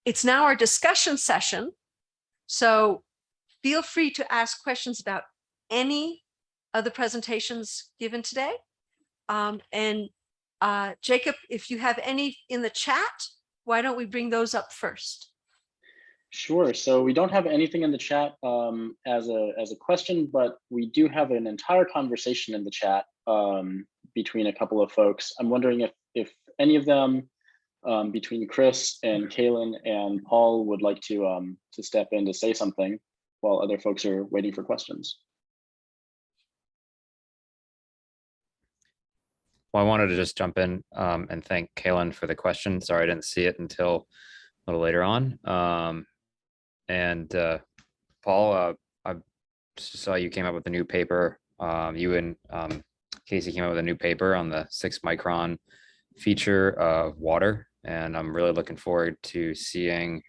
It's now our discussion session. So feel free to ask questions about any of the presentations given today. Jacob, if you have any in the chat, why don't we bring those up first? Sure. So we don't have anything in the chat as a question, but we do have an entire conversation in the chat between a couple of folks. I'm wondering if any of them between Chris and Kaylin and Paul would like to step in to say something while other folks are waiting for questions. Well, I wanted to just jump in and thank Kaylin for the question. Sorry, I didn't see it until a little later on. Paul, I saw you came up with a new paper. You and Casey came up with a new paper on the 6-micron feature of water, and I'm really looking forward to seeing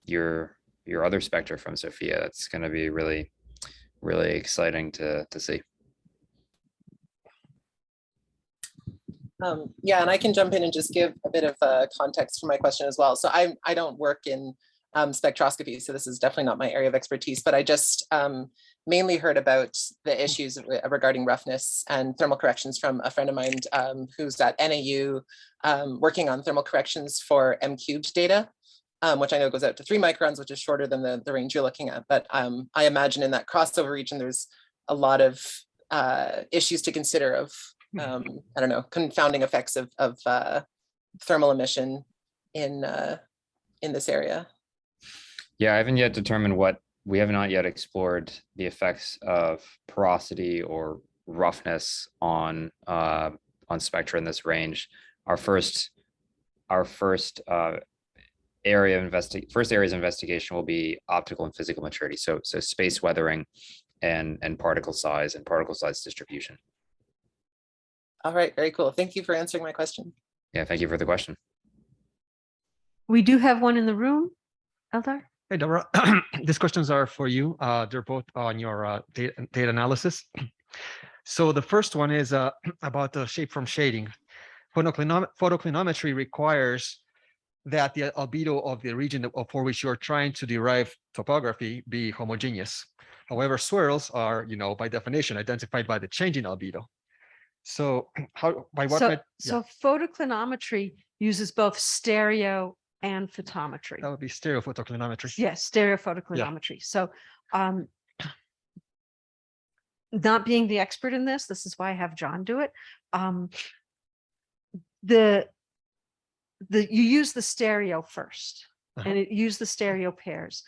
your other spectra from Sophia. That's going to be really, really exciting to see. Yeah, and I can jump in and just give a bit of context for my question as well. So I don't work in spectroscopy, so this is definitely not my area of expertise, but I just mainly heard about the issues regarding roughness and thermal corrections from a friend of mine who's at NAU working on thermal corrections for M-cubed data, which I know goes out to 3 microns, which is shorter than the range you're looking at. But I imagine in that crossover region, there's a lot of issues to consider of I don't know, confounding effects of thermal emission in this area. Yeah, I haven't yet determined we have not yet explored the effects of porosity or roughness on spectra in this range. Our first areas of investigation will be optical and physical maturity. So space weathering and particle size and particle size distribution. All right, very cool. Thank you for answering my question. Yeah, thank you for the question. We do have one in the room, Eldar. Hey, Deborah, these questions are for you. They're both on your data analysis. So the first one is about the shape from shading. Photoclinometry requires that the albedo of the region for which you're trying to derive topography be homogeneous. However, swirls are, by definition, identified by the change in albedo. So So photoclinometry uses both stereo and photometry. That would be stereophotoclinometry. Yes, stereophotoclinometry. Yeah. So not being the expert in this is why I have John do it. You use the stereo first, and it use the stereo pairs.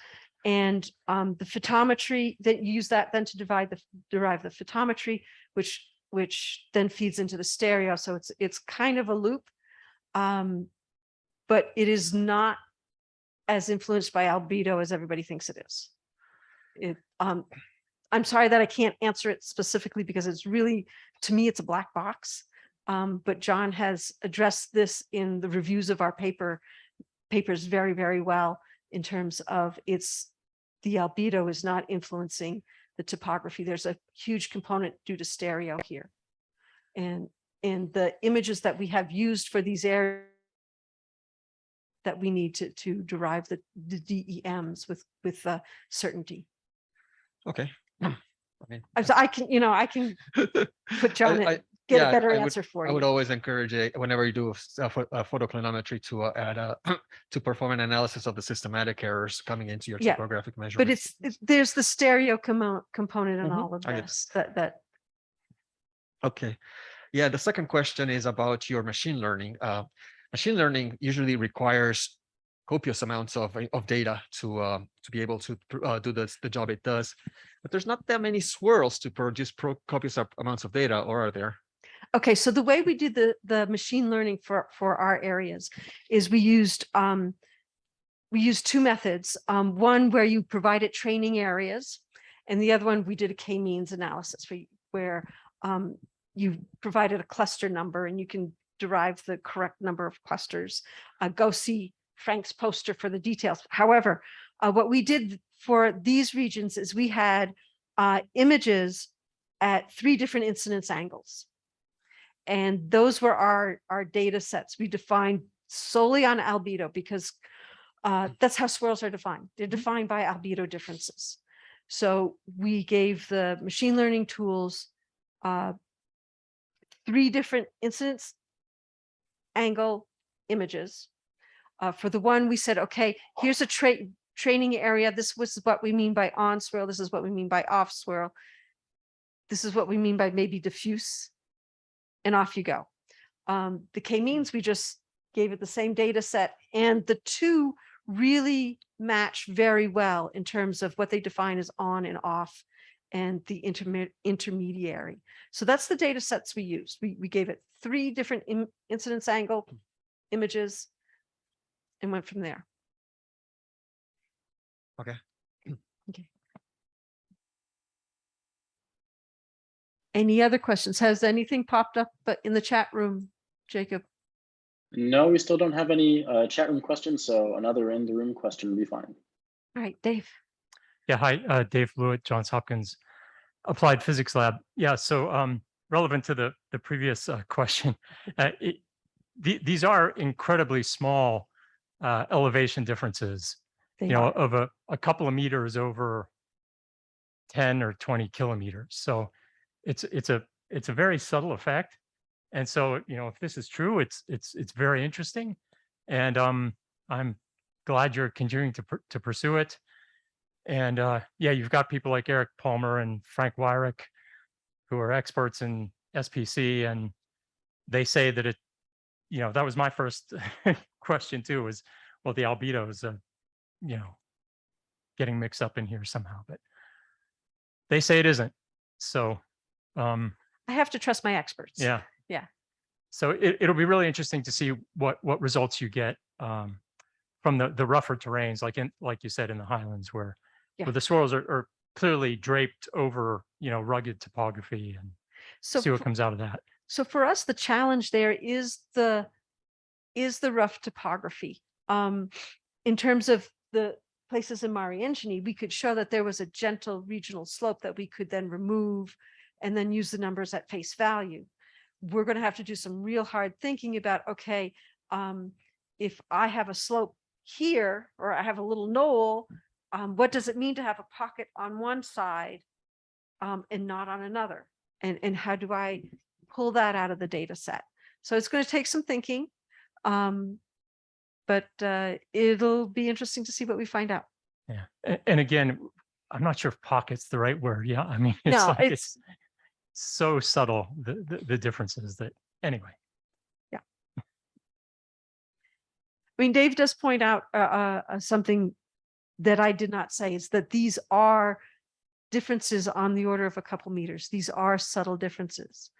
And the photometry, that you use that then to derive the photometry, which then feeds into the stereo. So it's kind of a loop, but it is not as influenced by albedo as everybody thinks it is. I'm sorry that I can't answer it specifically because it's really, to me, it's a black box. But John has addressed this in the reviews of our papers very, very well in terms of the albedo is not influencing the topography. There's a huge component due to stereo here. And the images that we have used for these areas that we need to derive the DEMs with certainty. Okay. I can put John in. Get a better answer for you. I would always encourage whenever you do a photoclinometry to add to perform an analysis of the systematic errors coming into your topographic measurement. But there's the stereo component in all of this. Okay. Yeah, the second question is about your machine learning. Machine learning usually requires copious amounts of data to be able to do the job it does. But there's not that many swirls to produce copious amounts of data, or are there? Okay, so the way we do the machine learning for our areas is we used two methods. One where you provided training areas, and the other one we did a k-means analysis where you provided a cluster number and you can derive the correct number of clusters. Go see Frank's poster for the details. However, what we did for these regions is we had images at 3 different incidence angles. And those were our data sets. We defined solely on albedo because That's how swirls are defined. They're defined by albedo differences. So we gave the machine learning tools 3 different incidence angle images. For the one we said, okay, here's a training area. This was what we mean by on swirl. This is what we mean by off swirl. This is what we mean by maybe diffuse, and off you go. The k-means, we just gave it the same data set, and the 2 really match very well in terms of what they define as on and off, and the intermediary. So that's the data sets we used. We gave it 3 different incidence angle images and went from there. Okay. Okay. Any other questions? Has anything popped up but in the chat room, Jacob? No, we still don't have any chat room questions, so another in the room question would be fine. All right, Dave. Yeah, hi, Dave Blewett, Johns Hopkins Applied Physics Lab. Yeah, so relevant to the previous question, these are incredibly small elevation differences, They you know, are. of a couple of meters over 10 or 20 kilometers. So it's a very subtle effect. And so, you know, if this is true, it's very interesting. And I'm glad you're continuing to pursue it. And yeah, you've got people like Eric Palmer and Frank Wyrick, who are experts in SPC, and they say that it, you know, that was my first question too, was, well, the albedo is, you know, getting mixed up in here somehow, but they say it isn't. So I have to trust my experts. yeah. Yeah. So it'll be really interesting to see what results you get from the rougher terrains, like you said, in the highlands, where the swirls are clearly draped over, you know, rugged topography, and So see what comes out of that. So for us, the challenge there is the rough topography. In terms of the places in Mariangini, we could show that there was a gentle regional slope that we could then remove and then use the numbers at face value. We're going to have to do some real hard thinking about, okay, if I have a slope here, or I have a little knoll, what does it mean to have a pocket on one side and not on another? And how do I pull that out of the data set? So it's going to take some thinking, but it'll be interesting to see what we find out. Yeah, and again, I'm not sure if pocket's the right word. Yeah, I mean, it's No, like it's so subtle, the differences, that anyway. Yeah. I mean, Dave does point out something that I did not say, is that these are differences on the order of a couple meters. These are subtle differences.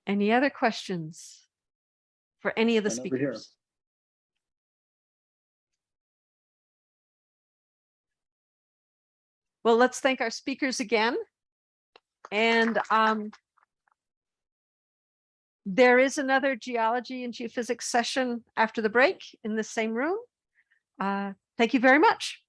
Any other questions for any of the None over here. speakers? Well, let's thank our speakers again. And there is another geology and geophysics session after the break in the same room. Thank you very much.